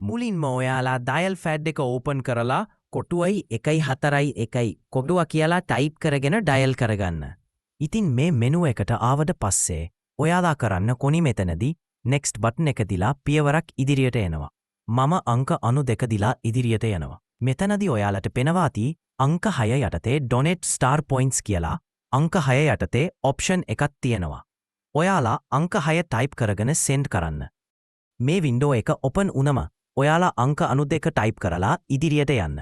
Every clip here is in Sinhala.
මුලින්ම ඔයාලා ඩයල් ෆැඩ් එක ඕපන් කරලා කොටුවයි 141 කොටුව කියලා ටයිප් කරගෙන ඩයල් කරගන්න. ඉතින් මේ මෙනු එකට ආවට පස්සේ ඔයාලා කරන්න කොනි මෙතනදී next button එක දිලා පියවරක් ඉදිරියට එනවා. මම අංක 92 දිලා ඉදිරියට යනවා. මෙතනදී ඔයාලට පෙනවාති අංක 6 යටතේ donate star points කියලා අංක 6 යටතේ option එකක් තියෙනවා. ඔයාලා අංක 6 ටයිප් කරගෙන send කරන්න. මේ වින්ඩෝ එක open වුණම ඔයාලා අංක 92 ටයිප් කරලා ඉදිරියට යන්න.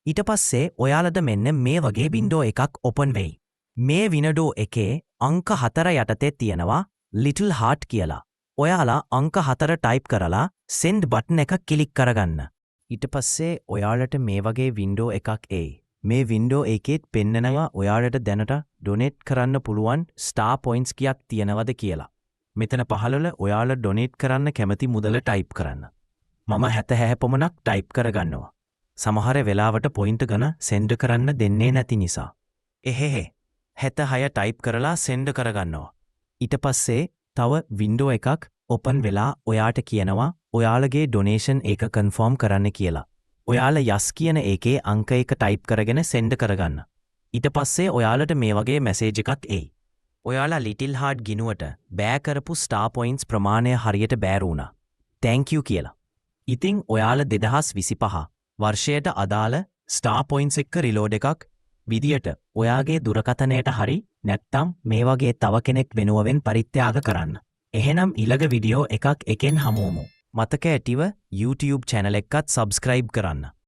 ඊට පස්සේ ඔයාලට මෙන්න මේ වගේ වින්ඩෝ එකක් open වෙයි. මේ වින්ඩෝ එකේ අංක 4 යටතේ තියෙනවා little heart කියලා. ඔයාලා අංක 4 ටයිප් කරලා send button එක ක්ලික් කරගන්න. ඊට පස්සේ ඔයාලට මේ වගේ වින්ඩෝ එකක් එයි. මේ වින්ඩෝ එකේත් පෙන්නනවා ඔයාලට දැනට donate කරන්න පුළුවන් star points කීයක් තියෙනවද කියලා. මෙතන පහළවල ඔයාලා donate කරන්න කැමති මුදල ටයිප් කරන්න. මම 76 පමණක් ටයිප් කරගන්නවා. සමහර වෙලාවට පොයින්ට් ගණ send කරන්න දෙන්නේ නැති නිසා. එහෙහෙ 76 ටයිප් කරලා send කරගන්නවා. ඊට පස්සේ තව වින්ඩෝ එකක් open වෙලා ඔයාට කියනවා ඔයාලගේ donation එක confirm කරන්න කියලා. ඔයාලා yes කියන එකේ අංක 1 ටයිප් කරගෙන send කරගන්න. ඊට පස්සේ ඔයාලට මේ වගේ message එකක් එයි. ඔයාලා little heart ගිනුවට බෑ කරපු star points ප්‍රමාණය හරියට බෑරුණා. thank you කියලා. ඉතින් ඔයාලා 2025 වර්ෂයට අදාළ star points එක්ක reload එකක් විදියට ඔයාගේ දුරකථනයට හරි නැත්නම් මේ වගේ තව කෙනෙක් වෙනුවෙන් පරිත්‍යාග කරන්න. එහෙනම් ඊළඟ වීඩියෝ එකක් එකෙන් හමුවමු. මතක ඇතිව YouTube channel එකත් subscribe කරන්න.